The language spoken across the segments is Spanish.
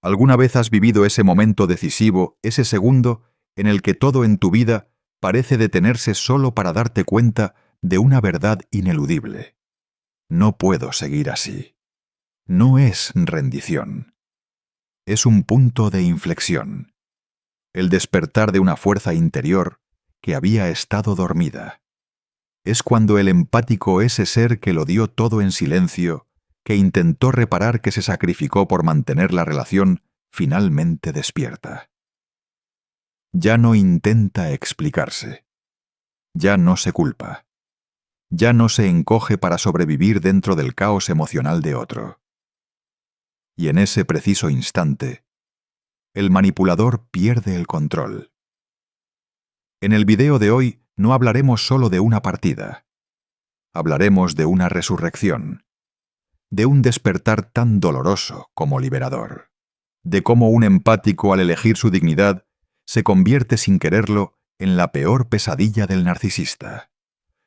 ¿Alguna vez has vivido ese momento decisivo, ese segundo, en el que todo en tu vida parece detenerse solo para darte cuenta de una verdad ineludible? No puedo seguir así. No es rendición. Es un punto de inflexión. El despertar de una fuerza interior que había estado dormida. Es cuando el empático, ese ser que lo dio todo en silencio, que intentó reparar, que se sacrificó por mantener la relación, finalmente despierta. Ya no intenta explicarse. Ya no se culpa. Ya no se encoge para sobrevivir dentro del caos emocional de otro. Y en ese preciso instante, el manipulador pierde el control. En el video de hoy no hablaremos solo de una partida. Hablaremos de una resurrección. De un despertar tan doloroso como liberador. De cómo un empático, al elegir su dignidad, se convierte sin quererlo en la peor pesadilla del narcisista.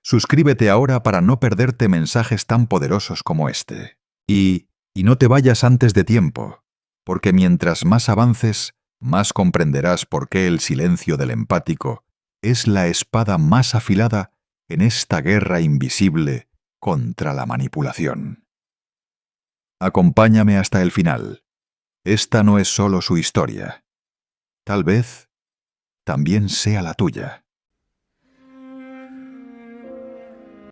Suscríbete ahora para no perderte mensajes tan poderosos como este. Y no te vayas antes de tiempo, porque mientras más avances, más comprenderás por qué el silencio del empático es la espada más afilada en esta guerra invisible contra la manipulación. Acompáñame hasta el final. Esta no es solo su historia. Tal vez también sea la tuya.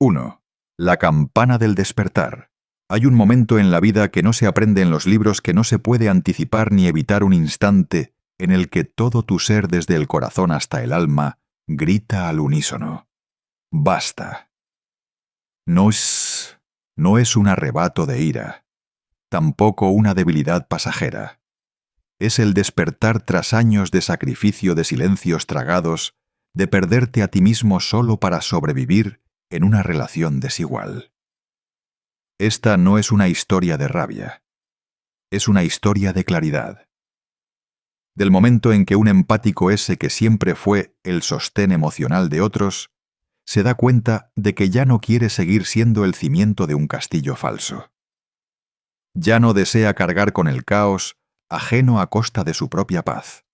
1. La campana del despertar. Hay un momento en la vida que no se aprende en los libros, que no se puede anticipar ni evitar, un instante en el que todo tu ser, desde el corazón hasta el alma, grita al unísono. Basta. No es un arrebato de ira, tampoco una debilidad pasajera. Es el despertar tras años de sacrificio, de silencios tragados, de perderte a ti mismo solo para sobrevivir en una relación desigual. Esta no es una historia de rabia. Es una historia de claridad. Del momento en que un empático, ese que siempre fue el sostén emocional de otros, se da cuenta de que ya no quiere seguir siendo el cimiento de un castillo falso. Ya no desea cargar con el caos, ajeno a costa de su propia paz.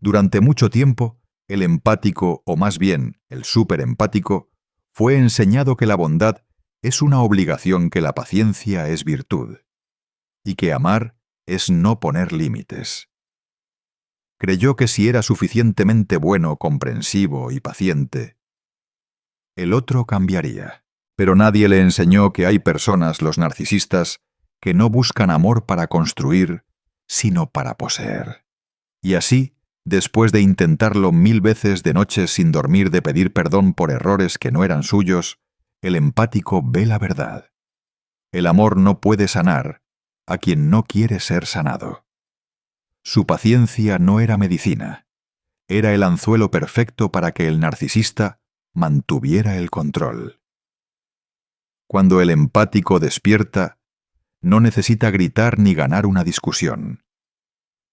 Durante mucho tiempo, el empático, o más bien el superempático, fue enseñado que la bondad es una obligación, que la paciencia es virtud, y que amar es no poner límites. Creyó que si era suficientemente bueno, comprensivo y paciente, el otro cambiaría. Pero nadie le enseñó que hay personas, los narcisistas, que no buscan amor para construir, sino para poseer. Y así, después de intentarlo 1000 veces, de noches sin dormir, de pedir perdón por errores que no eran suyos, el empático ve la verdad. El amor no puede sanar a quien no quiere ser sanado. Su paciencia no era medicina. Era el anzuelo perfecto para que el narcisista mantuviera el control. Cuando el empático despierta, no necesita gritar ni ganar una discusión,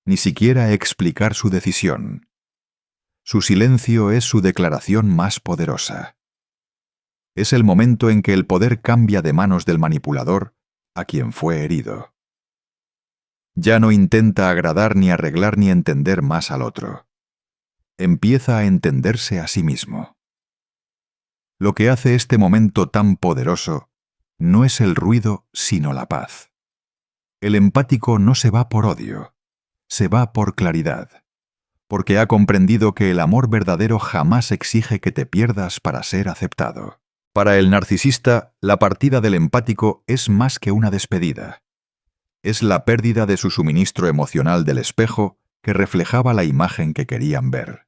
ni siquiera explicar su decisión. Su silencio es su declaración más poderosa. Es el momento en que el poder cambia de manos del manipulador a quien fue herido. Ya no intenta agradar, ni arreglar, ni entender más al otro. Empieza a entenderse a sí mismo. Lo que hace este momento tan poderoso no es el ruido, sino la paz. El empático no se va por odio, se va por claridad, porque ha comprendido que el amor verdadero jamás exige que te pierdas para ser aceptado. Para el narcisista, la partida del empático es más que una despedida. Es la pérdida de su suministro emocional, del espejo que reflejaba la imagen que querían ver.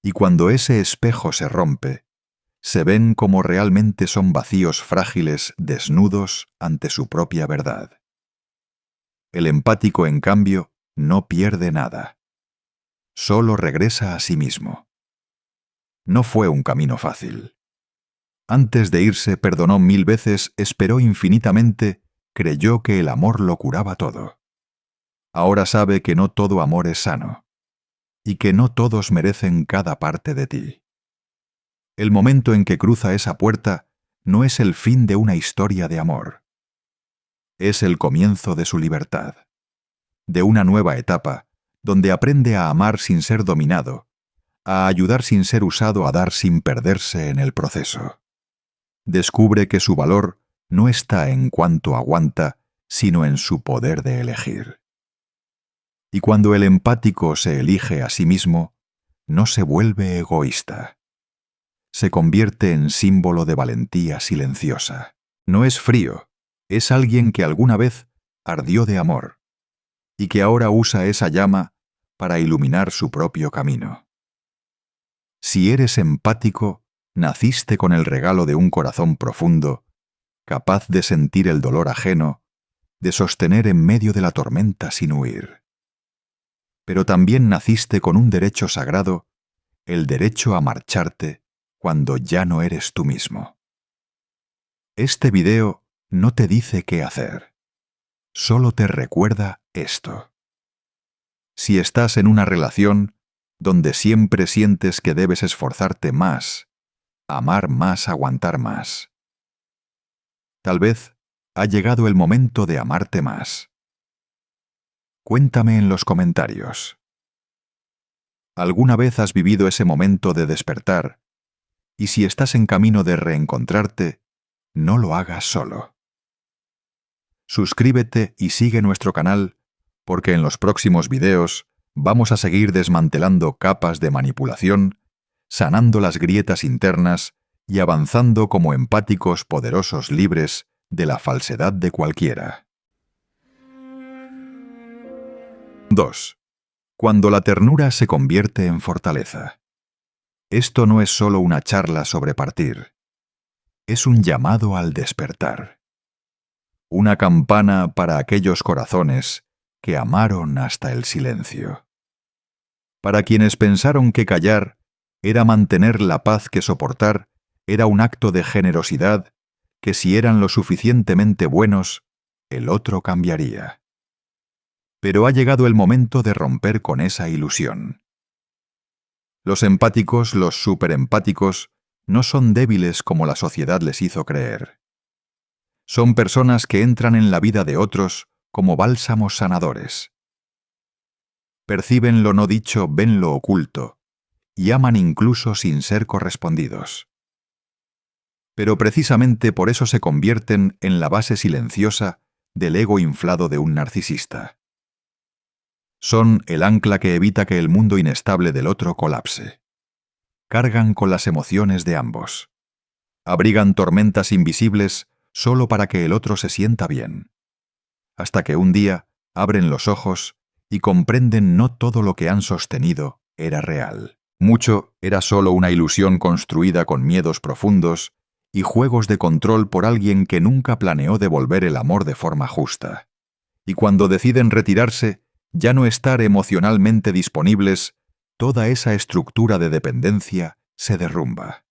Y cuando ese espejo se rompe, se ven como realmente son, vacíos, frágiles, desnudos ante su propia verdad. El empático, en cambio, no pierde nada. Solo regresa a sí mismo. No fue un camino fácil. Antes de irse, perdonó 1000 veces, esperó infinitamente, creyó que el amor lo curaba todo. Ahora sabe que no todo amor es sano, y que no todos merecen cada parte de ti. El momento en que cruza esa puerta no es el fin de una historia de amor. Es el comienzo de su libertad. de una nueva etapa, donde aprende a amar sin ser dominado, a ayudar sin ser usado, a dar sin perderse en el proceso. Descubre que su valor no está en cuánto aguanta, sino en su poder de elegir. Y cuando el empático se elige a sí mismo, no se vuelve egoísta. Se convierte en símbolo de valentía silenciosa. No es frío, es alguien que alguna vez ardió de amor y que ahora usa esa llama para iluminar su propio camino. Si eres empático, naciste con el regalo de un corazón profundo, capaz de sentir el dolor ajeno, de sostener en medio de la tormenta sin huir. Pero también naciste con un derecho sagrado, el derecho a marcharte cuando ya no eres tú mismo. Este video no te dice qué hacer, solo te recuerda esto. Si estás en una relación donde siempre sientes que debes esforzarte más, amar más, aguantar más, tal vez ha llegado el momento de amarte más. Cuéntame en los comentarios. ¿Alguna vez has vivido ese momento de despertar? Y si estás en camino de reencontrarte, no lo hagas solo. Suscríbete y sigue nuestro canal, porque en los próximos videos vamos a seguir desmantelando capas de manipulación, sanando las grietas internas y avanzando como empáticos poderosos libres de la falsedad de cualquiera. 2. Cuando la ternura se convierte en fortaleza. Esto no es solo una charla sobre partir. Es un llamado al despertar. Una campana para aquellos corazones que amaron hasta el silencio. Para quienes pensaron que callar era mantener la paz, que soportar era un acto de generosidad, que si eran lo suficientemente buenos, el otro cambiaría. Pero ha llegado el momento de romper con esa ilusión. Los empáticos, los superempáticos, no son débiles como la sociedad les hizo creer. Son personas que entran en la vida de otros como bálsamos sanadores. Perciben lo no dicho, ven lo oculto, y aman incluso sin ser correspondidos. Pero precisamente por eso se convierten en la base silenciosa del ego inflado de un narcisista. Son el ancla que evita que el mundo inestable del otro colapse. Cargan con las emociones de ambos. Abrigan tormentas invisibles solo para que el otro se sienta bien. Hasta que un día abren los ojos y comprenden no todo lo que han sostenido era real. Mucho era solo una ilusión construida con miedos profundos y juegos de control por alguien que nunca planeó devolver el amor de forma justa. Y cuando deciden retirarse, ya no estar emocionalmente disponibles, toda esa estructura de dependencia se derrumba.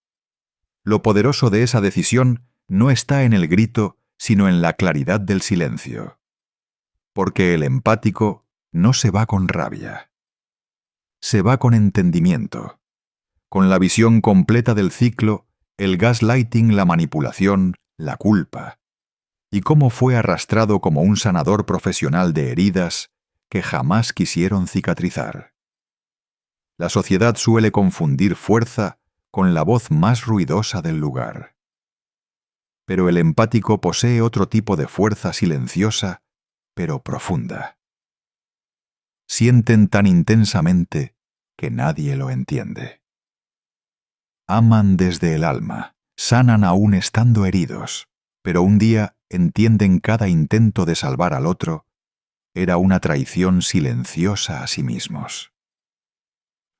Lo poderoso de esa decisión no está en el grito, sino en la claridad del silencio. Porque el empático no se va con rabia. Se va con entendimiento, con la visión completa del ciclo, el gaslighting, la manipulación, la culpa, y cómo fue arrastrado como un sanador profesional de heridas que jamás quisieron cicatrizar. La sociedad suele confundir fuerza con la voz más ruidosa del lugar. Pero el empático posee otro tipo de fuerza silenciosa, pero profunda. Sienten tan intensamente que nadie lo entiende. Aman desde el alma, sanan aún estando heridos, pero un día entienden cada intento de salvar al otro era una traición silenciosa a sí mismos.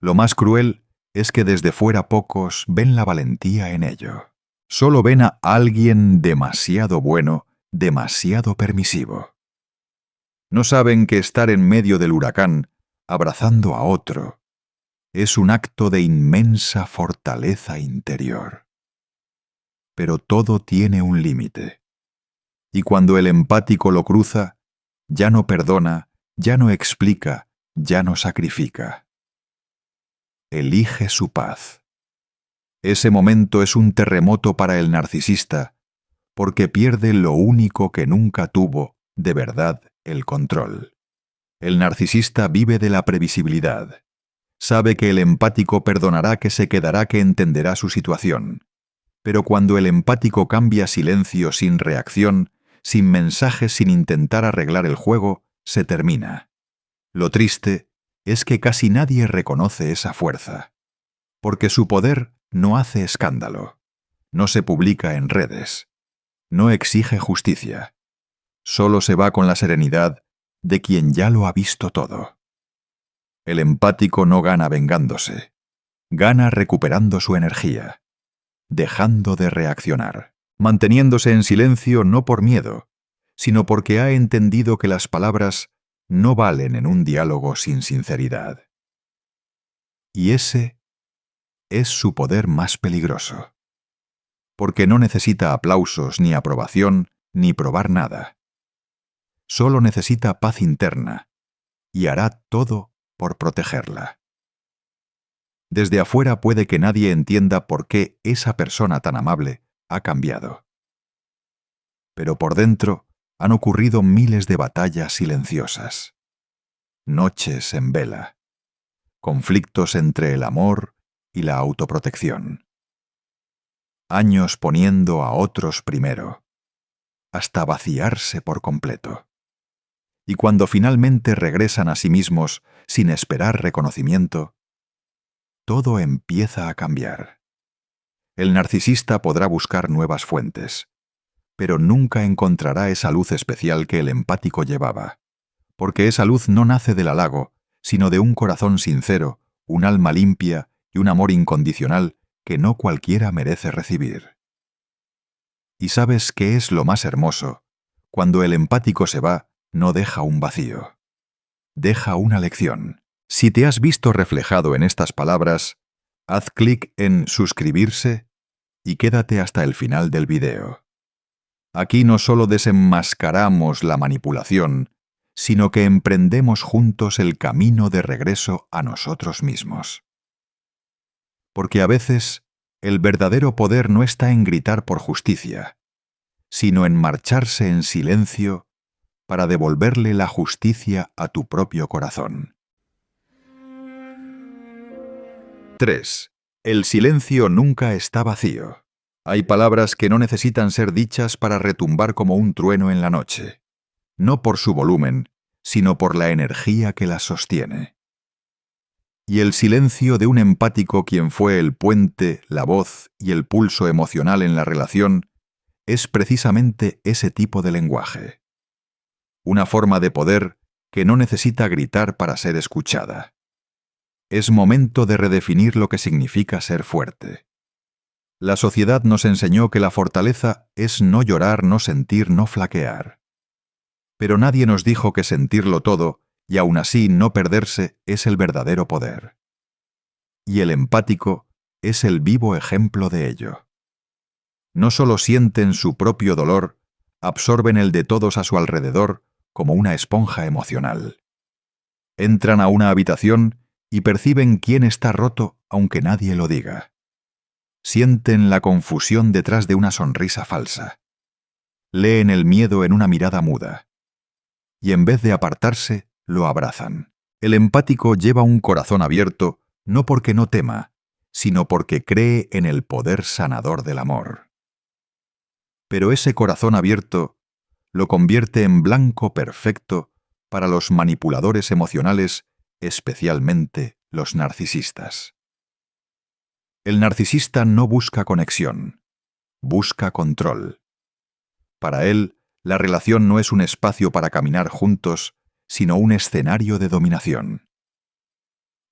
Lo más cruel es que desde fuera pocos ven la valentía en ello. Solo ven a alguien demasiado bueno, demasiado permisivo. No saben que estar en medio del huracán, abrazando a otro, es un acto de inmensa fortaleza interior. Pero todo tiene un límite. Y cuando el empático lo cruza, ya no perdona, ya no explica, ya no sacrifica. Elige su paz. Ese momento es un terremoto para el narcisista, porque pierde lo único que nunca tuvo, de verdad, el control. El narcisista vive de la previsibilidad. Sabe que el empático perdonará, que se quedará, que entenderá su situación. Pero cuando el empático cambia silencio sin reacción, sin mensajes, sin intentar arreglar el juego, se termina. Lo triste es que casi nadie reconoce esa fuerza, porque su poder no hace escándalo, no se publica en redes, no exige justicia, solo se va con la serenidad de quien ya lo ha visto todo. El empático no gana vengándose, gana recuperando su energía, dejando de reaccionar, manteniéndose en silencio no por miedo, sino porque ha entendido que las palabras no valen en un diálogo sin sinceridad. Y ese es su poder más peligroso, porque no necesita aplausos ni aprobación ni probar nada. Solo necesita paz interna y hará todo por protegerla. Desde afuera puede que nadie entienda por qué esa persona tan amable ha cambiado. Pero por dentro han ocurrido miles de batallas silenciosas, noches en vela, conflictos entre el amor y la autoprotección, años poniendo a otros primero, hasta vaciarse por completo. Y cuando finalmente regresan a sí mismos sin esperar reconocimiento, todo empieza a cambiar. El narcisista podrá buscar nuevas fuentes, pero nunca encontrará esa luz especial que el empático llevaba, porque esa luz no nace del halago, sino de un corazón sincero, un alma limpia y un amor incondicional que no cualquiera merece recibir. ¿Y sabes qué es lo más hermoso? Cuando el empático se va, no deja un vacío, deja una lección. Si te has visto reflejado en estas palabras, haz clic en suscribirse y quédate hasta el final del video. Aquí no solo desenmascaramos la manipulación, sino que emprendemos juntos el camino de regreso a nosotros mismos. Porque a veces el verdadero poder no está en gritar por justicia, sino en marcharse en silencio para devolverle la justicia a tu propio corazón. 3. El silencio nunca está vacío. Hay palabras que no necesitan ser dichas para retumbar como un trueno en la noche, no por su volumen, sino por la energía que las sostiene. Y el silencio de un empático, quien fue el puente, la voz y el pulso emocional en la relación, es precisamente ese tipo de lenguaje. Una forma de poder que no necesita gritar para ser escuchada. Es momento de redefinir lo que significa ser fuerte. La sociedad nos enseñó que la fortaleza es no llorar, no sentir, no flaquear. Pero nadie nos dijo que sentirlo todo y aún así no perderse es el verdadero poder. Y el empático es el vivo ejemplo de ello. No solo sienten su propio dolor, absorben el de todos a su alrededor como una esponja emocional. Entran a una habitación y perciben quién está roto aunque nadie lo diga. Sienten la confusión detrás de una sonrisa falsa. Leen el miedo en una mirada muda. Y en vez de apartarse, lo abrazan. El empático lleva un corazón abierto no porque no tema, sino porque cree en el poder sanador del amor. Pero ese corazón abierto lo convierte en blanco perfecto para los manipuladores emocionales, especialmente los narcisistas. El narcisista no busca conexión, busca control. Para él, la relación no es un espacio para caminar juntos, sino un escenario de dominación.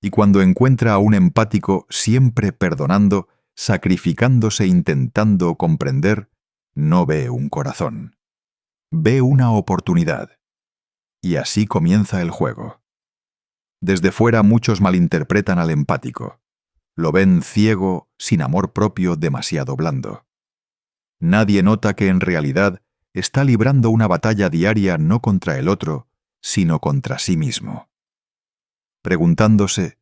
Y cuando encuentra a un empático siempre perdonando, sacrificándose, intentando comprender, no ve un corazón. Ve una oportunidad. Y así comienza el juego. Desde fuera muchos malinterpretan al empático. Lo ven ciego, sin amor propio, demasiado blando. Nadie nota que en realidad está librando una batalla diaria no contra el otro, sino contra sí mismo. Preguntándose,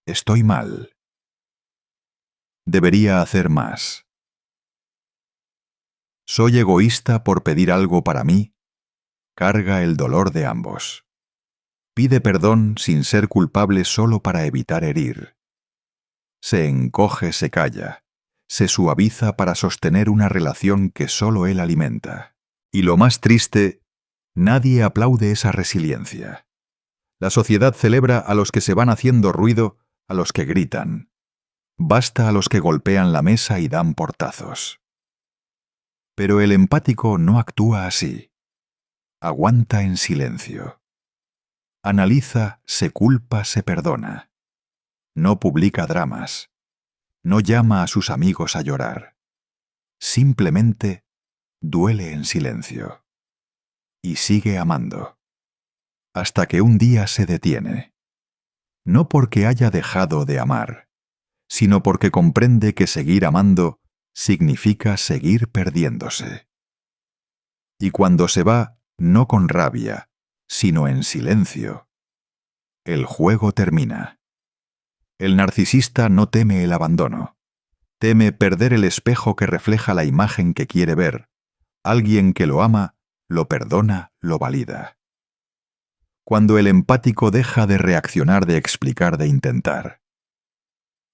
¿estoy mal? ¿Debería hacer más? ¿Soy egoísta por pedir algo para mí? Carga el dolor de ambos. Pide perdón sin ser culpable solo para evitar herir. Se encoge, se calla, se suaviza para sostener una relación que solo él alimenta. Y lo más triste, nadie aplaude esa resiliencia. La sociedad celebra a los que se van haciendo ruido, a los que gritan. Basta a los que golpean la mesa y dan portazos. Pero el empático no actúa así. Aguanta en silencio. Analiza, se culpa, se perdona. No publica dramas. No llama a sus amigos a llorar. Simplemente duele en silencio. Y sigue amando. Hasta que un día se detiene. No porque haya dejado de amar, sino porque comprende que seguir amando significa seguir perdiéndose. Y cuando se va, no con rabia, sino en silencio, el juego termina. El narcisista no teme el abandono. Teme perder el espejo que refleja la imagen que quiere ver. Alguien que lo ama, lo perdona, lo valida. Cuando el empático deja de reaccionar, de explicar, de intentar.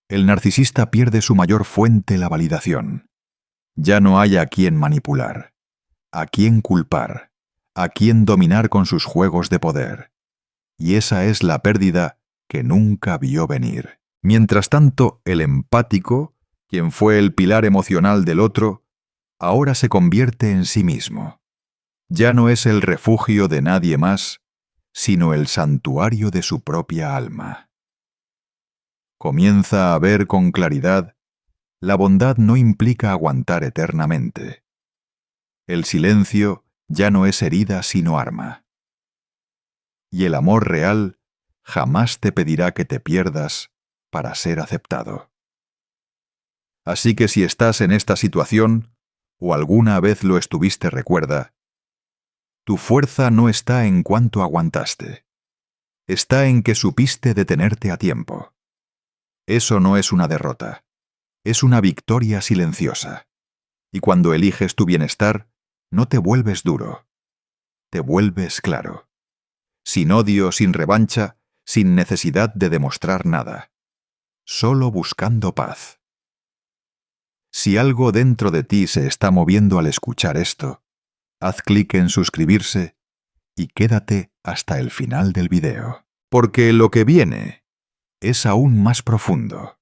El narcisista pierde su mayor fuente, la validación. Ya no hay a quién manipular, a quién culpar, a quién dominar con sus juegos de poder. Y esa es la pérdida que nunca vio venir. Mientras tanto, el empático, quien fue el pilar emocional del otro, ahora se convierte en sí mismo. Ya no es el refugio de nadie más, sino el santuario de su propia alma. Comienza a ver con claridad, la bondad no implica aguantar eternamente. El silencio ya no es herida sino arma. Y el amor real jamás te pedirá que te pierdas para ser aceptado. Así que si estás en esta situación, o alguna vez lo estuviste, recuerda, tu fuerza no está en cuánto aguantaste. Está en que supiste detenerte a tiempo. Eso no es una derrota. Es una victoria silenciosa. Y cuando eliges tu bienestar, no te vuelves duro. Te vuelves claro. Sin odio, sin revancha, sin necesidad de demostrar nada. Solo buscando paz. Si algo dentro de ti se está moviendo al escuchar esto, haz clic en suscribirse y quédate hasta el final del video. Porque lo que viene es aún más profundo.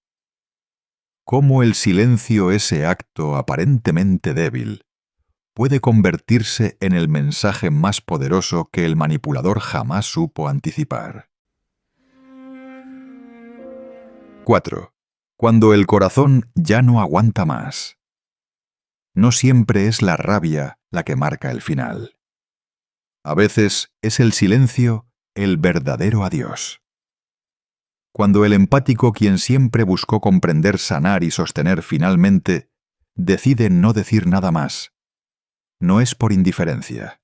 Cómo el silencio, ese acto aparentemente débil, puede convertirse en el mensaje más poderoso que el manipulador jamás supo anticipar. 4. Cuando el corazón ya no aguanta más. No siempre es la rabia la que marca el final. A veces es el silencio el verdadero adiós. Cuando el empático, quien siempre buscó comprender, sanar y sostener, finalmente decide no decir nada más, no es por indiferencia.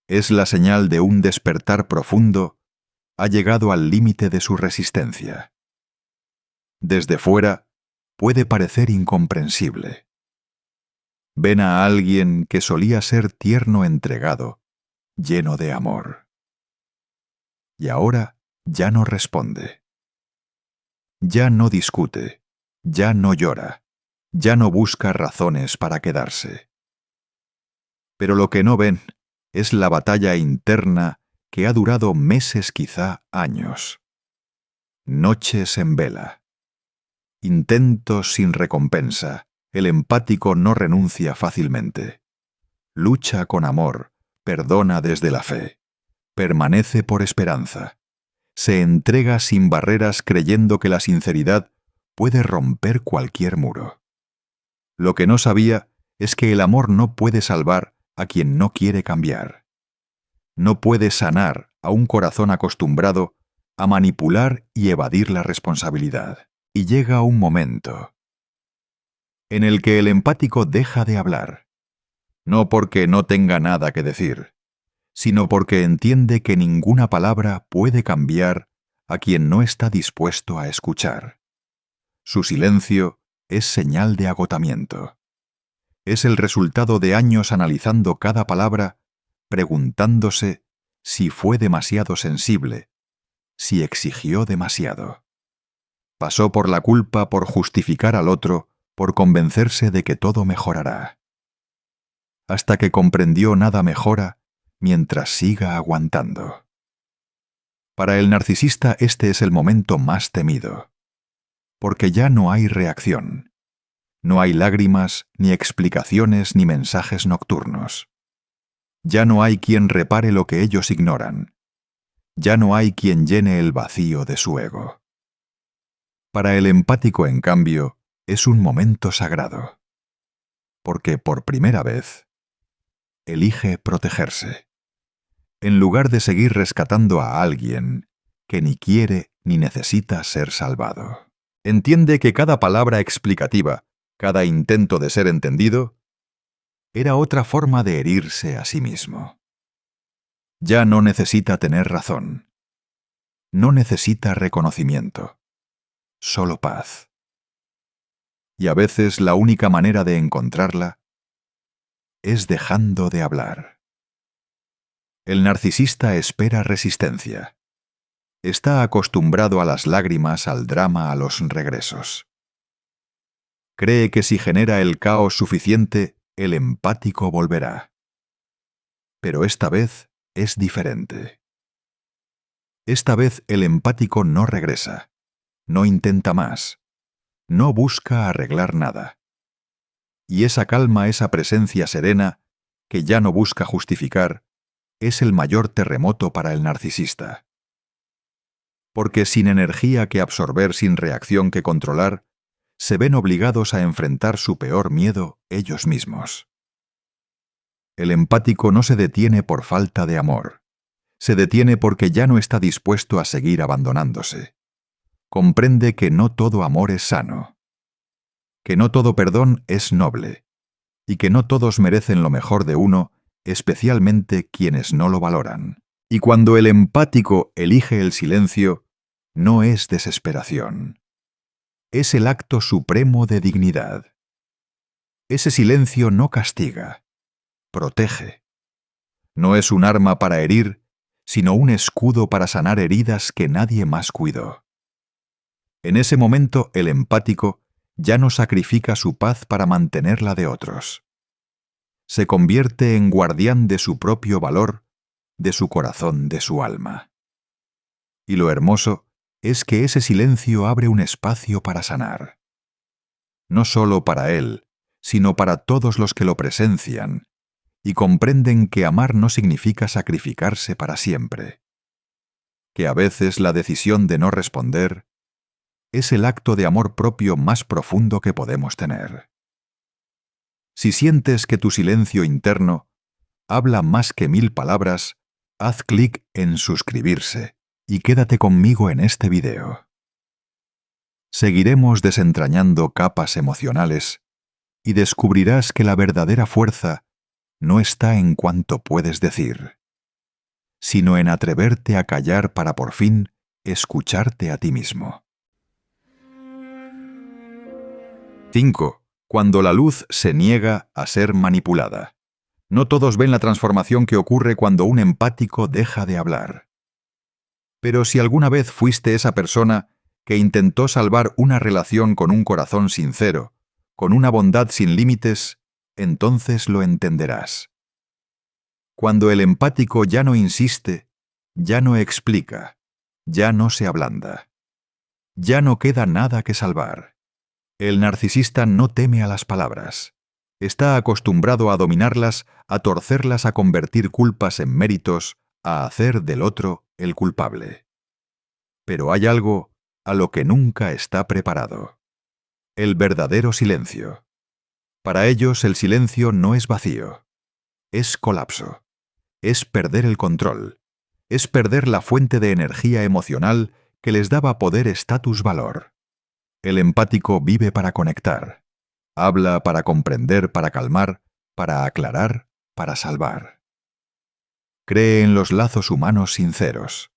Es la señal de un despertar profundo, ha llegado al límite de su resistencia. Desde fuera puede parecer incomprensible. Ven a alguien que solía ser tierno, entregado, lleno de amor. Y ahora ya no responde. Ya no discute, ya no llora, ya no busca razones para quedarse. Pero lo que no ven es la batalla interna que ha durado meses, quizá años. Noches en vela. Intentos sin recompensa. El empático no renuncia fácilmente. Lucha con amor, perdona desde la fe. Permanece por esperanza. Se entrega sin barreras, creyendo que la sinceridad puede romper cualquier muro. Lo que no sabía es que el amor no puede salvar a quien no quiere cambiar. No puede sanar a un corazón acostumbrado a manipular y evadir la responsabilidad. Y llega un momento en el que el empático deja de hablar, no porque no tenga nada que decir, sino porque entiende que ninguna palabra puede cambiar a quien no está dispuesto a escuchar. Su silencio es señal de agotamiento. Es el resultado de años analizando cada palabra, preguntándose si fue demasiado sensible, si exigió demasiado. Pasó por la culpa por justificar al otro, por convencerse de que todo mejorará. Hasta que comprendió nada mejora mientras siga aguantando. Para el narcisista este es el momento más temido, porque ya no hay reacción. No hay lágrimas, ni explicaciones, ni mensajes nocturnos. Ya no hay quien repare lo que ellos ignoran. Ya no hay quien llene el vacío de su ego. Para el empático, en cambio, es un momento sagrado, porque por primera vez elige protegerse, en lugar de seguir rescatando a alguien que ni quiere ni necesita ser salvado. Entiende que cada palabra explicativa, cada intento de ser entendido, era otra forma de herirse a sí mismo. Ya no necesita tener razón. No necesita reconocimiento. Solo paz. Y a veces la única manera de encontrarla es dejando de hablar. El narcisista espera resistencia. Está acostumbrado a las lágrimas, al drama, a los regresos. Cree que si genera el caos suficiente, el empático volverá. Pero esta vez es diferente. Esta vez el empático no regresa, no intenta más, no busca arreglar nada. Y esa calma, esa presencia serena, que ya no busca justificar, es el mayor terremoto para el narcisista. Porque sin energía que absorber, sin reacción que controlar, se ven obligados a enfrentar su peor miedo ellos mismos. El empático no se detiene por falta de amor. Se detiene porque ya no está dispuesto a seguir abandonándose. Comprende que no todo amor es sano, que no todo perdón es noble, y que no todos merecen lo mejor de uno, especialmente quienes no lo valoran. Y cuando el empático elige el silencio, no es desesperación. Es el acto supremo de dignidad. Ese silencio no castiga, protege. No es un arma para herir, sino un escudo para sanar heridas que nadie más cuidó. En ese momento el empático ya no sacrifica su paz para mantenerla de otros. Se convierte en guardián de su propio valor, de su corazón, de su alma. Y lo hermoso es que ese silencio abre un espacio para sanar. No solo para él, sino para todos los que lo presencian, y comprenden que amar no significa sacrificarse para siempre. Que a veces la decisión de no responder es el acto de amor propio más profundo que podemos tener. Si sientes que tu silencio interno habla más que 1000 palabras, haz clic en suscribirse y quédate conmigo en este video. Seguiremos desentrañando capas emocionales y descubrirás que la verdadera fuerza no está en cuanto puedes decir, sino en atreverte a callar para por fin escucharte a ti mismo. 5. Cuando la luz se niega a ser manipulada. No todos ven la transformación que ocurre cuando un empático deja de hablar. Pero si alguna vez fuiste esa persona que intentó salvar una relación con un corazón sincero, con una bondad sin límites, entonces lo entenderás. Cuando el empático ya no insiste, ya no explica, ya no se ablanda. Ya no queda nada que salvar. El narcisista no teme a las palabras. Está acostumbrado a dominarlas, a torcerlas, a convertir culpas en méritos, a hacer del otro el culpable. Pero hay algo a lo que nunca está preparado: el verdadero silencio. Para ellos el silencio no es vacío, es colapso, es perder el control, es perder la fuente de energía emocional que les daba poder, estatus, valor. El empático vive para conectar, habla para comprender, para calmar, para aclarar, para salvar. Cree en los lazos humanos sinceros.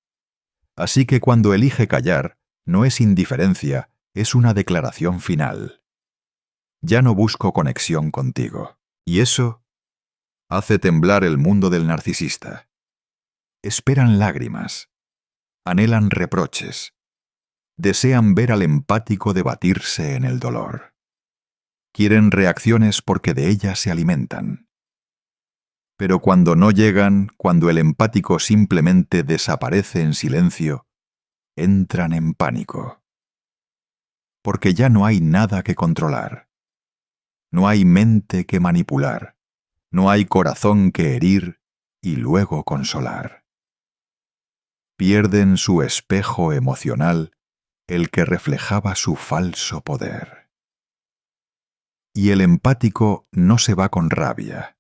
Así que cuando elige callar, no es indiferencia, es una declaración final. Ya no busco conexión contigo. Y eso hace temblar el mundo del narcisista. Esperan lágrimas. anhelan reproches. Desean ver al empático debatirse en el dolor. Quieren reacciones porque de ellas se alimentan. Pero cuando no llegan, cuando el empático simplemente desaparece en silencio, entran en pánico. Porque ya no hay nada que controlar. No hay mente que manipular. No hay corazón que herir y luego consolar. Pierden su espejo emocional, el que reflejaba su falso poder. Y el empático no se va con rabia,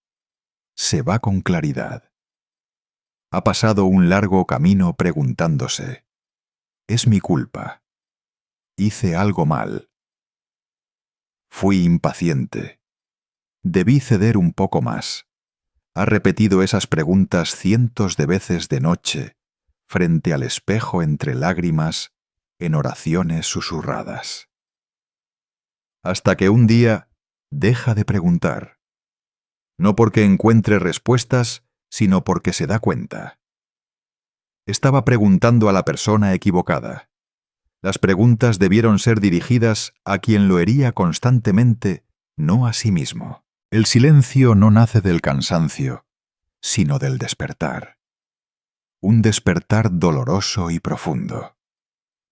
se va con claridad. Ha pasado un largo camino preguntándose: ¿es mi culpa? ¿Hice algo mal? Fui impaciente. Debí ceder un poco más. Ha repetido esas preguntas cientos de veces de noche, frente al espejo entre lágrimas, en oraciones susurradas. Hasta que un día deja de preguntar. No porque encuentre respuestas, sino porque se da cuenta. Estaba preguntando a la persona equivocada. Las preguntas debieron ser dirigidas a quien lo hería constantemente, no a sí mismo. El silencio no nace del cansancio, sino del despertar. Un despertar doloroso y profundo.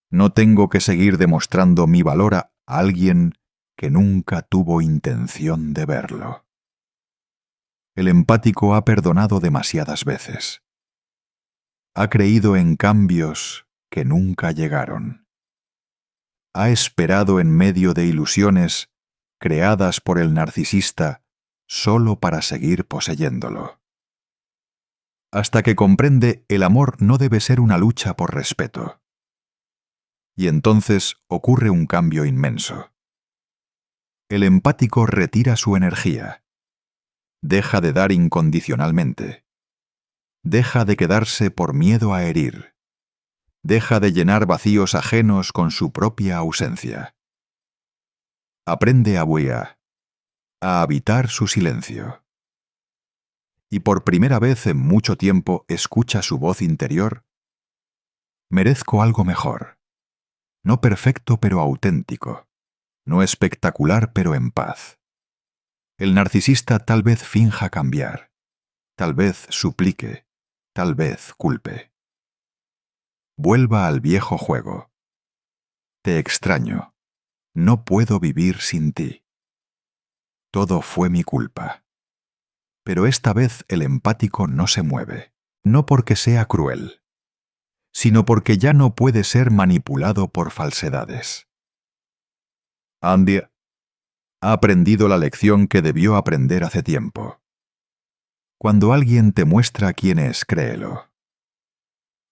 No tengo que seguir demostrando mi valor a alguien que nunca tuvo intención de verlo. El empático ha perdonado demasiadas veces. Ha creído en cambios que nunca llegaron. Ha esperado en medio de ilusiones creadas por el narcisista solo para seguir poseyéndolo. Hasta que comprende el amor no debe ser una lucha por respeto. Y entonces ocurre un cambio inmenso. El empático retira su energía. Deja de dar incondicionalmente. Deja de quedarse por miedo a herir. Deja de llenar vacíos ajenos con su propia ausencia. Aprende a habitar su silencio. Y por primera vez en mucho tiempo escucha su voz interior: merezco algo mejor. No perfecto pero auténtico. No espectacular pero en paz. El narcisista tal vez finja cambiar. Tal vez suplique. Tal vez culpe. Vuelva al viejo juego. Te extraño. No puedo vivir sin ti. Todo fue mi culpa. Pero esta vez el empático no se mueve, no porque sea cruel, sino porque ya no puede ser manipulado por falsedades. Andy ha aprendido la lección que debió aprender hace tiempo. Cuando alguien te muestra quién es, créelo.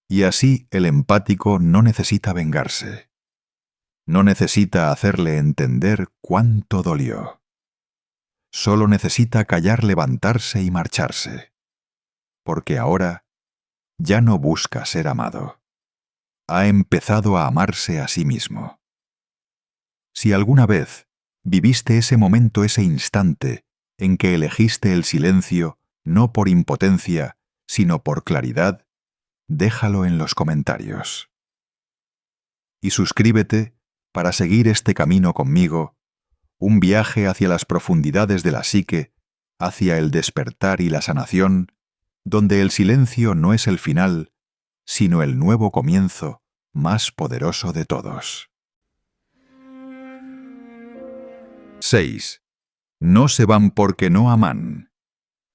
Y así el empático no necesita vengarse. No necesita hacerle entender cuánto dolió. Solo necesita callar, levantarse y marcharse. Porque ahora ya no busca ser amado. Ha empezado a amarse a sí mismo. Si alguna vez viviste ese momento, ese instante, en que elegiste el silencio no por impotencia, sino por claridad, déjalo en los comentarios. Y suscríbete para seguir este camino conmigo, un viaje hacia las profundidades de la psique, hacia el despertar y la sanación, donde el silencio no es el final, sino el nuevo comienzo más poderoso de todos. 6. No se van porque no aman.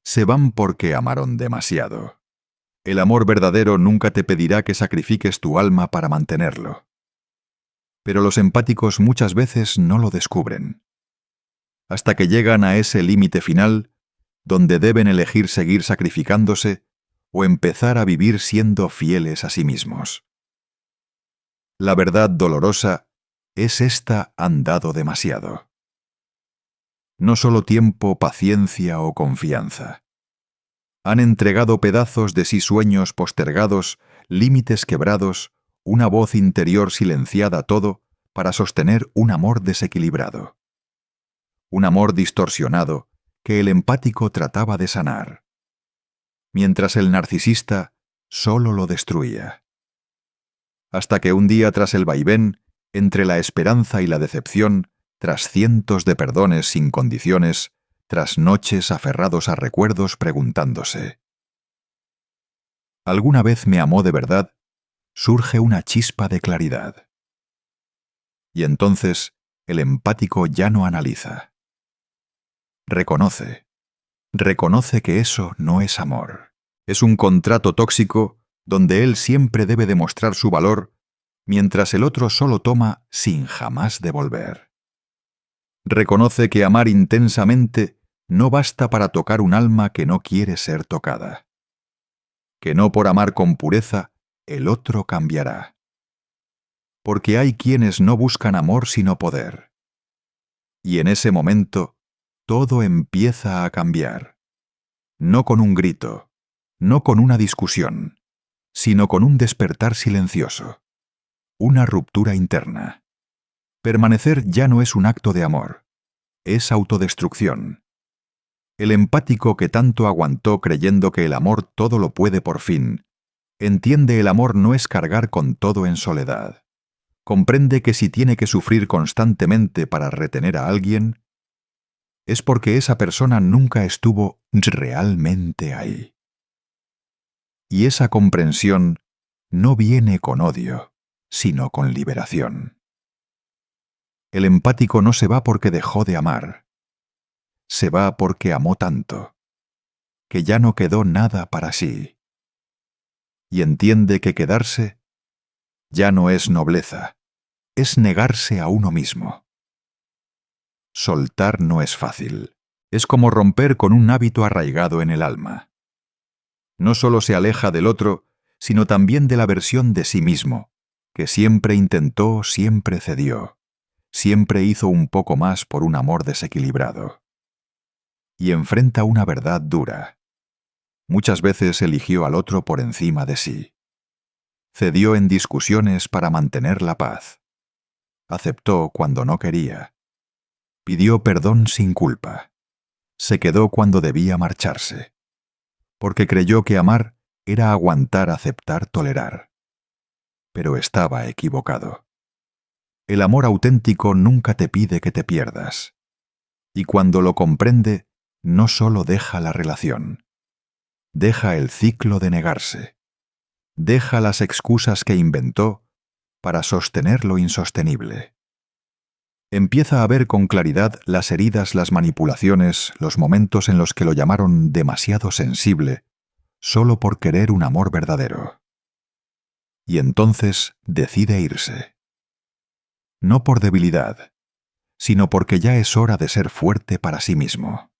Se van porque amaron demasiado. El amor verdadero nunca te pedirá que sacrifiques tu alma para mantenerlo. Pero los empáticos muchas veces no lo descubren. Hasta que llegan a ese límite final, donde deben elegir seguir sacrificándose o empezar a vivir siendo fieles a sí mismos. La verdad dolorosa es esta: han dado demasiado. No solo tiempo, paciencia o confianza. Han entregado pedazos de sí, sueños postergados, límites quebrados, una voz interior silenciada, todo para sostener un amor desequilibrado. Un amor distorsionado que el empático trataba de sanar, mientras el narcisista solo lo destruía. hasta que un día, tras el vaivén, entre la esperanza y la decepción, tras cientos de perdones sin condiciones, tras noches aferrados a recuerdos preguntándose: ¿alguna vez me amó de verdad?, surge una chispa de claridad. Y entonces el empático ya no analiza. Reconoce que eso no es amor. Es un contrato tóxico donde él siempre debe demostrar su valor, mientras el otro solo toma sin jamás devolver. Reconoce que amar intensamente no basta para tocar un alma que no quiere ser tocada. Que no por amar con pureza el otro cambiará. Porque hay quienes no buscan amor sino poder. Y en ese momento todo empieza a cambiar. No con un grito, no con una discusión, sino con un despertar silencioso. Una ruptura interna. Permanecer ya no es un acto de amor, es autodestrucción. El empático que tanto aguantó creyendo que el amor todo lo puede por fin, entiende el amor no es cargar con todo en soledad. Comprende que si tiene que sufrir constantemente para retener a alguien, es porque esa persona nunca estuvo realmente ahí. Y esa comprensión no viene con odio, sino con liberación. El empático no se va porque dejó de amar. Se va porque amó tanto, que ya no quedó nada para sí. Y entiende que quedarse ya no es nobleza, es negarse a uno mismo. Soltar no es fácil. Es como romper con un hábito arraigado en el alma. No solo se aleja del otro, sino también de la versión de sí mismo, que siempre intentó, siempre cedió, siempre hizo un poco más por un amor desequilibrado. Y enfrenta una verdad dura. Muchas veces eligió al otro por encima de sí. Cedió en discusiones para mantener la paz. Aceptó cuando no quería. Pidió perdón sin culpa. Se quedó cuando debía marcharse. Porque creyó que amar era aguantar, aceptar, tolerar. Pero estaba equivocado. El amor auténtico nunca te pide que te pierdas. Y cuando lo comprende, no solo deja la relación. Deja el ciclo de negarse. Deja las excusas que inventó para sostener lo insostenible. Empieza a ver con claridad las heridas, las manipulaciones, los momentos en los que lo llamaron demasiado sensible, solo por querer un amor verdadero. Y entonces decide irse. No por debilidad, sino porque ya es hora de ser fuerte para sí mismo.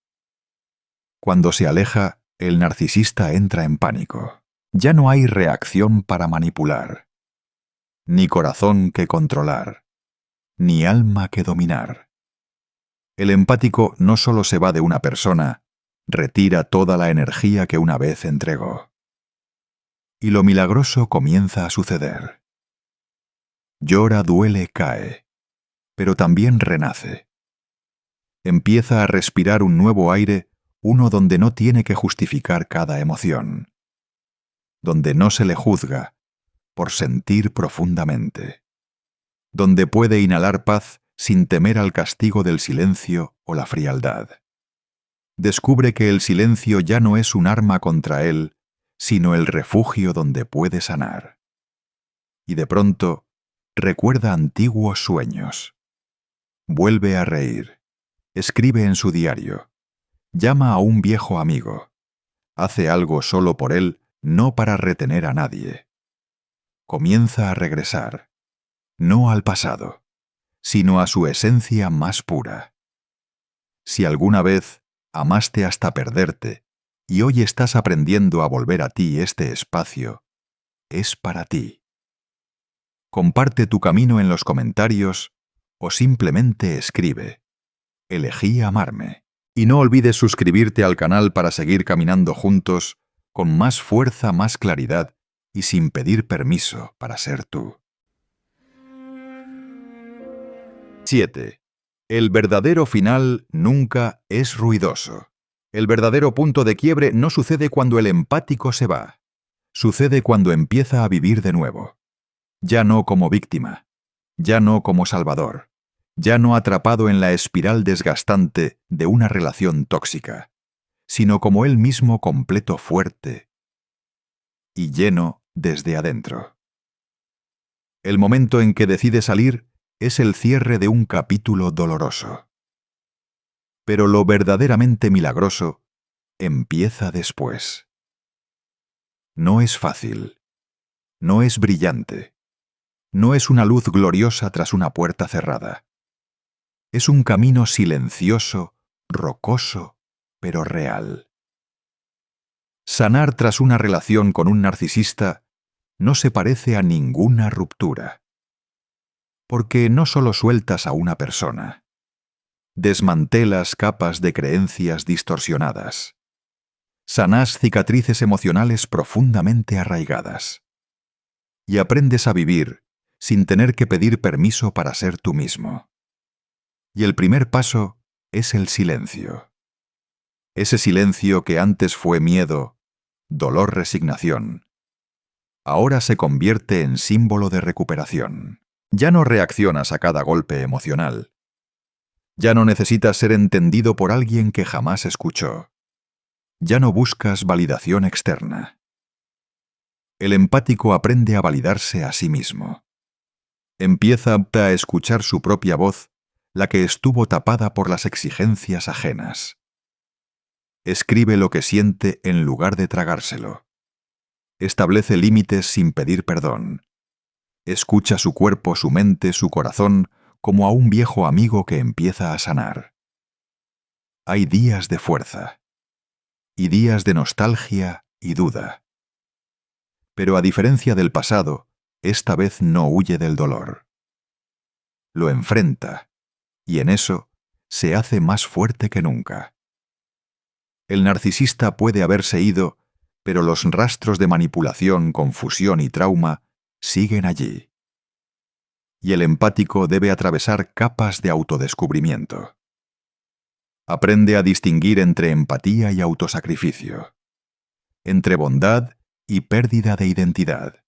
Cuando se aleja, el narcisista entra en pánico. Ya no hay reacción para manipular, ni corazón que controlar, ni alma que dominar. El empático no solo se va de una persona, retira toda la energía que una vez entregó. Y lo milagroso comienza a suceder. Llora, duele, cae, pero también renace. Empieza a respirar un nuevo aire, uno donde no tiene que justificar cada emoción, donde no se le juzga por sentir profundamente, donde puede inhalar paz sin temer al castigo del silencio o la frialdad. Descubre que el silencio ya no es un arma contra él, sino el refugio donde puede sanar. Y de pronto, recuerda antiguos sueños. Vuelve a reír. Escribe en su diario. Llama a un viejo amigo. Hace algo solo por él, no para retener a nadie. Comienza a regresar, no al pasado, sino a su esencia más pura. Si alguna vez amaste hasta perderte, y hoy estás aprendiendo a volver a ti, este espacio es para ti. Comparte tu camino en los comentarios o simplemente escribe: elegí amarme. Y no olvides suscribirte al canal para seguir caminando juntos con más fuerza, más claridad y sin pedir permiso para ser tú. 7. El verdadero final nunca es ruidoso. El verdadero punto de quiebre no sucede cuando el empático se va. Sucede cuando empieza a vivir de nuevo. Ya no como víctima, ya no como salvador, ya no atrapado en la espiral desgastante de una relación tóxica, sino como él mismo completo, fuerte y lleno desde adentro. El momento en que decide salir es el cierre de un capítulo doloroso. Pero lo verdaderamente milagroso empieza después. No es fácil, no es brillante, no es una luz gloriosa tras una puerta cerrada. Es un camino silencioso, rocoso, pero real. Sanar tras una relación con un narcisista no se parece a ninguna ruptura. Porque no solo sueltas a una persona, desmantelas capas de creencias distorsionadas. Sanás cicatrices emocionales profundamente arraigadas. Y aprendes a vivir sin tener que pedir permiso para ser tú mismo. Y el primer paso es el silencio. Ese silencio que antes fue miedo, dolor, resignación, ahora se convierte en símbolo de recuperación. Ya no reaccionas a cada golpe emocional. Ya no necesitas ser entendido por alguien que jamás escuchó. Ya no buscas validación externa. El empático aprende a validarse a sí mismo. Empieza a escuchar su propia voz, la que estuvo tapada por las exigencias ajenas. Escribe lo que siente en lugar de tragárselo. Establece límites sin pedir perdón. Escucha su cuerpo, su mente, su corazón, como a un viejo amigo que empieza a sanar. Hay días de fuerza, y días de nostalgia y duda. Pero a diferencia del pasado, esta vez no huye del dolor. Lo enfrenta, y en eso se hace más fuerte que nunca. El narcisista puede haberse ido, pero los rastros de manipulación, confusión y trauma siguen allí. Y el empático debe atravesar capas de autodescubrimiento. Aprende a distinguir entre empatía y autosacrificio, entre bondad y pérdida de identidad,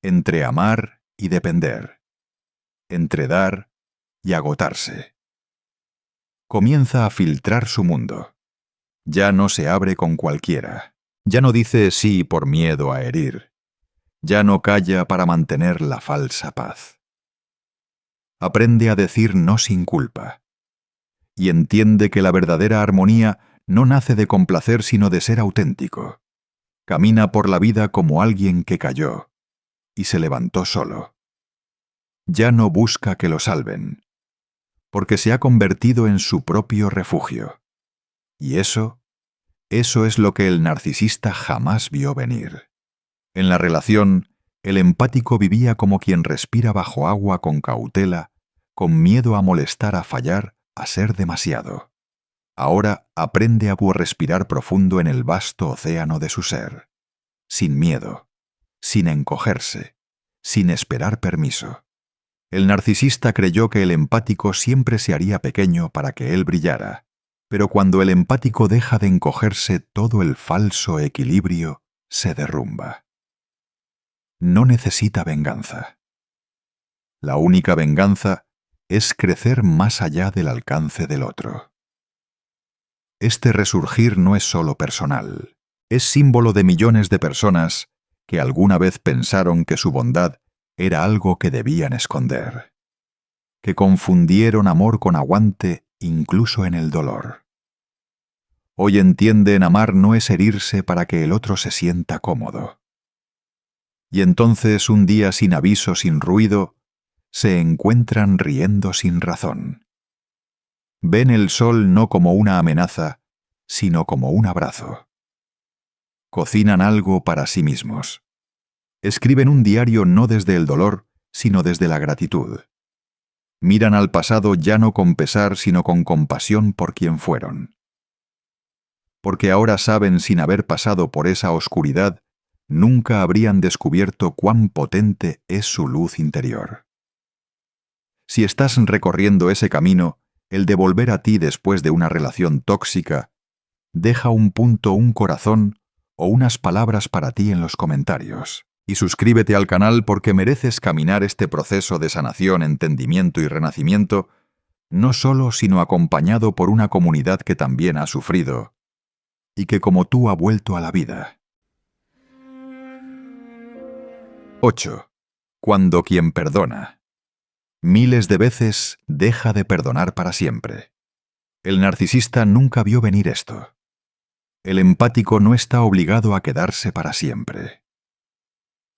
entre amar y depender, entre dar y agotarse. Comienza a filtrar su mundo. Ya no se abre con cualquiera. Ya no dice sí por miedo a herir. Ya no calla para mantener la falsa paz. Aprende a decir no sin culpa. Y entiende que la verdadera armonía no nace de complacer sino de ser auténtico. Camina por la vida como alguien que cayó y se levantó solo. Ya no busca que lo salven, porque se ha convertido en su propio refugio. Y eso es lo que el narcisista jamás vio venir. En la relación, el empático vivía como quien respira bajo agua con cautela, con miedo a molestar, a fallar, a ser demasiado. Ahora aprende a respirar profundo en el vasto océano de su ser, sin miedo, sin encogerse, sin esperar permiso. El narcisista creyó que el empático siempre se haría pequeño para que él brillara, pero cuando el empático deja de encogerse, todo el falso equilibrio se derrumba. No necesita venganza. La única venganza es crecer más allá del alcance del otro. Este resurgir no es solo personal, es símbolo de millones de personas que alguna vez pensaron que su bondad era algo que debían esconder, que confundieron amor con aguante incluso en el dolor. Hoy entienden amar no es herirse para que el otro se sienta cómodo. Y entonces un día sin aviso, sin ruido, se encuentran riendo sin razón. Ven el sol no como una amenaza, sino como un abrazo. Cocinan algo para sí mismos. Escriben un diario no desde el dolor, sino desde la gratitud. Miran al pasado ya no con pesar, sino con compasión por quien fueron. Porque ahora saben, sin haber pasado por esa oscuridad, nunca habrían descubierto cuán potente es su luz interior. Si estás recorriendo ese camino, el de volver a ti después de una relación tóxica, deja un punto, un corazón o unas palabras para ti en los comentarios. Y suscríbete al canal porque mereces caminar este proceso de sanación, entendimiento y renacimiento, no solo sino acompañado por una comunidad que también ha sufrido y que como tú ha vuelto a la vida. 8. Cuando quien perdona. Miles de veces deja de perdonar para siempre. El narcisista nunca vio venir esto. El empático no está obligado a quedarse para siempre.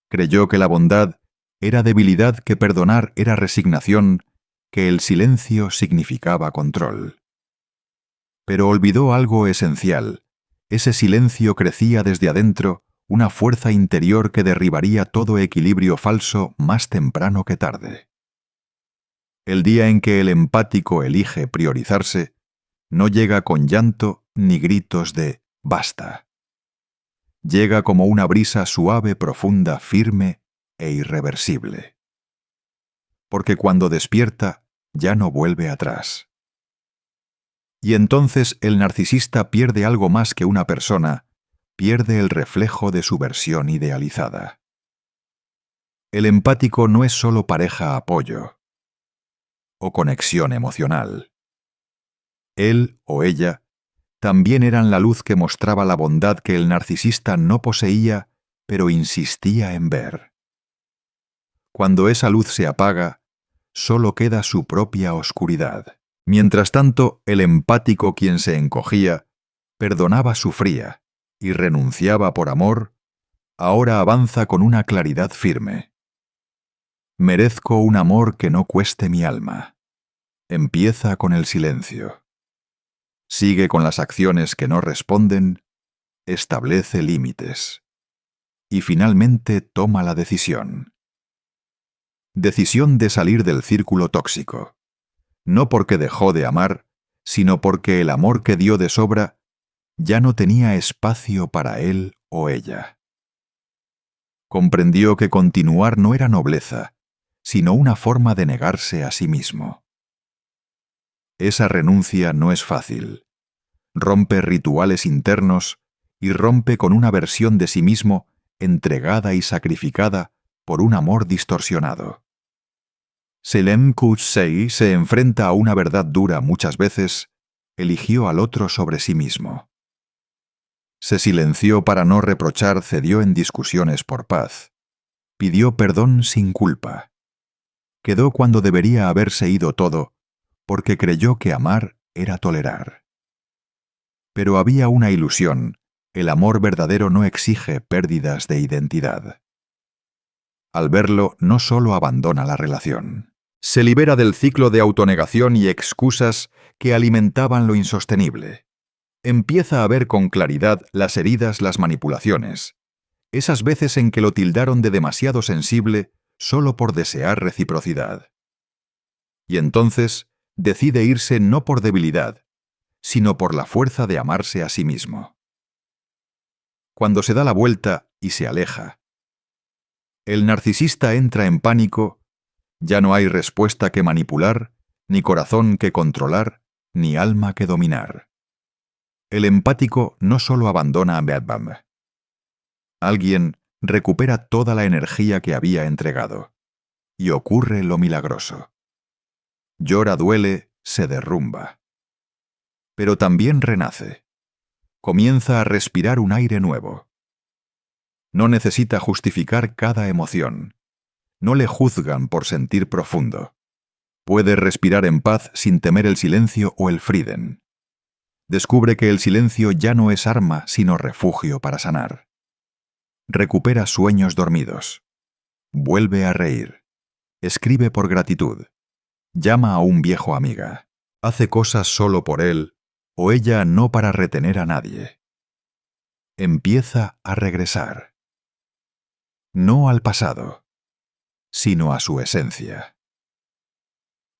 Creyó que la bondad era debilidad, que perdonar era resignación, que el silencio significaba control. Pero olvidó algo esencial. Ese silencio crecía desde adentro, una fuerza interior que derribaría todo equilibrio falso más temprano que tarde. El día en que el empático elige priorizarse, no llega con llanto ni gritos de «basta». Llega como una brisa suave, profunda, firme e irreversible. Porque cuando despierta, ya no vuelve atrás. Y entonces el narcisista pierde algo más que una persona, pierde el reflejo de su versión idealizada. El empático no es solo pareja apoyo o conexión emocional. Él o ella también eran la luz que mostraba la bondad que el narcisista no poseía, pero insistía en ver. Cuando esa luz se apaga, solo queda su propia oscuridad. Mientras tanto, el empático, quien se encogía, perdonaba, sufría y renunciaba por amor, ahora avanza con una claridad firme. Merezco un amor que no cueste mi alma. Empieza con el silencio. Sigue con las acciones que no responden, establece límites. Y finalmente toma la decisión. Decisión de salir del círculo tóxico. No porque dejó de amar, sino porque el amor que dio de sobra ya no tenía espacio para él o ella. Comprendió que continuar no era nobleza, sino una forma de negarse a sí mismo. Esa renuncia no es fácil. Rompe rituales internos y rompe con una versión de sí mismo entregada y sacrificada por un amor distorsionado. Selem Kutsei se enfrenta a una verdad dura muchas veces, eligió al otro sobre sí mismo. Se silenció para no reprochar, cedió en discusiones por paz. Pidió perdón sin culpa. Quedó cuando debería haberse ido todo, porque creyó que amar era tolerar. Pero había una ilusión, el amor verdadero no exige pérdidas de identidad. Al verlo, no solo abandona la relación. Se libera del ciclo de autonegación y excusas que alimentaban lo insostenible. Empieza a ver con claridad las heridas, las manipulaciones, esas veces en que lo tildaron de demasiado sensible solo por desear reciprocidad. Y entonces decide irse no por debilidad, sino por la fuerza de amarse a sí mismo. Cuando se da la vuelta y se aleja, el narcisista entra en pánico. Ya no hay respuesta que manipular, ni corazón que controlar, ni alma que dominar. El empático no solo abandona a Bedbam. Alguien recupera toda la energía que había entregado. Y ocurre lo milagroso. Llora, duele, se derrumba. Pero también renace. Comienza a respirar un aire nuevo. No necesita justificar cada emoción. No le juzgan por sentir profundo. Puede respirar en paz sin temer el silencio o el Frieden. Descubre que el silencio ya no es arma, sino refugio para sanar. Recupera sueños dormidos. Vuelve a reír. Escribe por gratitud. Llama a un viejo amiga. Hace cosas solo por él o ella, no para retener a nadie. Empieza a regresar. No al pasado, sino a su esencia.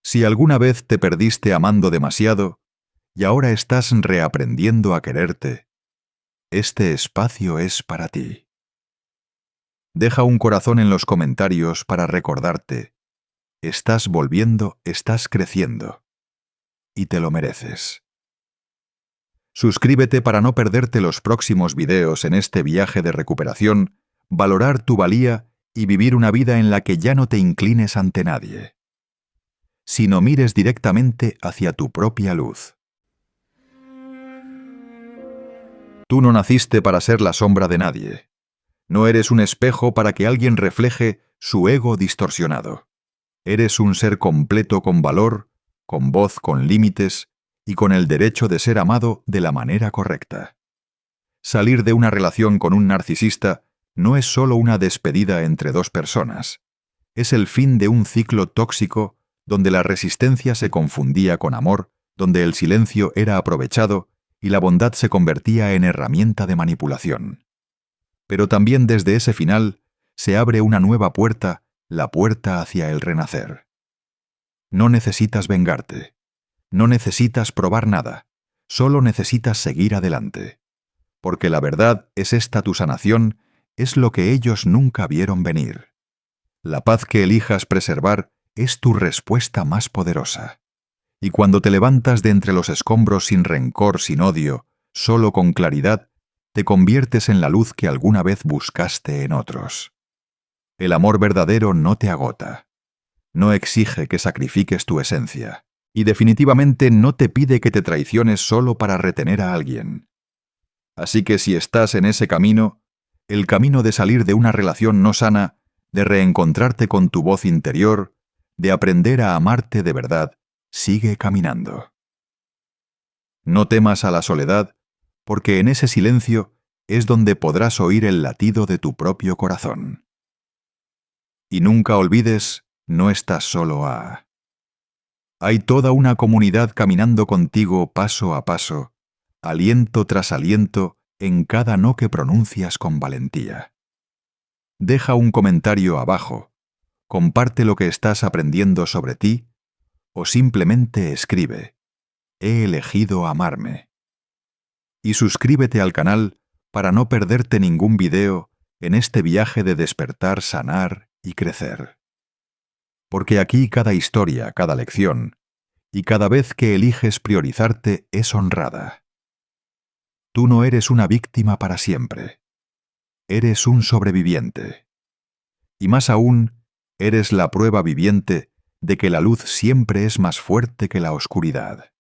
Si alguna vez te perdiste amando demasiado y ahora estás reaprendiendo a quererte, este espacio es para ti. Deja un corazón en los comentarios para recordarte. Estás volviendo, estás creciendo. Y te lo mereces. Suscríbete para no perderte los próximos videos en este viaje de recuperación valorar tu valía y vivir una vida en la que ya no te inclines ante nadie, sino mires directamente hacia tu propia luz. Tú no naciste para ser la sombra de nadie. No eres un espejo para que alguien refleje su ego distorsionado. Eres un ser completo con valor, con voz, con límites y con el derecho de ser amado de la manera correcta. Salir de una relación con un narcisista no es solo una despedida entre dos personas. Es el fin de un ciclo tóxico donde la resistencia se confundía con amor, donde el silencio era aprovechado y la bondad se convertía en herramienta de manipulación. Pero también desde ese final se abre una nueva puerta, la puerta hacia el renacer. No necesitas vengarte. No necesitas probar nada. Solo necesitas seguir adelante. Porque la verdad es esta: tu sanación es lo que ellos nunca vieron venir. La paz que elijas preservar es tu respuesta más poderosa. Y cuando te levantas de entre los escombros sin rencor, sin odio, solo con claridad, te conviertes en la luz que alguna vez buscaste en otros. El amor verdadero no te agota. No exige que sacrifiques tu esencia. Y definitivamente no te pide que te traiciones solo para retener a alguien. Así que si estás en ese camino, el camino de salir de una relación no sana, de reencontrarte con tu voz interior, de aprender a amarte de verdad, sigue caminando. No temas a la soledad, porque en ese silencio es donde podrás oír el latido de tu propio corazón. Y nunca olvides, no estás solo. Hay toda una comunidad caminando contigo paso a paso, aliento tras aliento, en cada no que pronuncias con valentía. Deja un comentario abajo, comparte lo que estás aprendiendo sobre ti, o simplemente escribe: he elegido amarme. Y suscríbete al canal para no perderte ningún video en este viaje de despertar, sanar y crecer. Porque aquí cada historia, cada lección, y cada vez que eliges priorizarte es honrada. Tú no eres una víctima para siempre. Eres un sobreviviente. Y más aún, eres la prueba viviente de que la luz siempre es más fuerte que la oscuridad.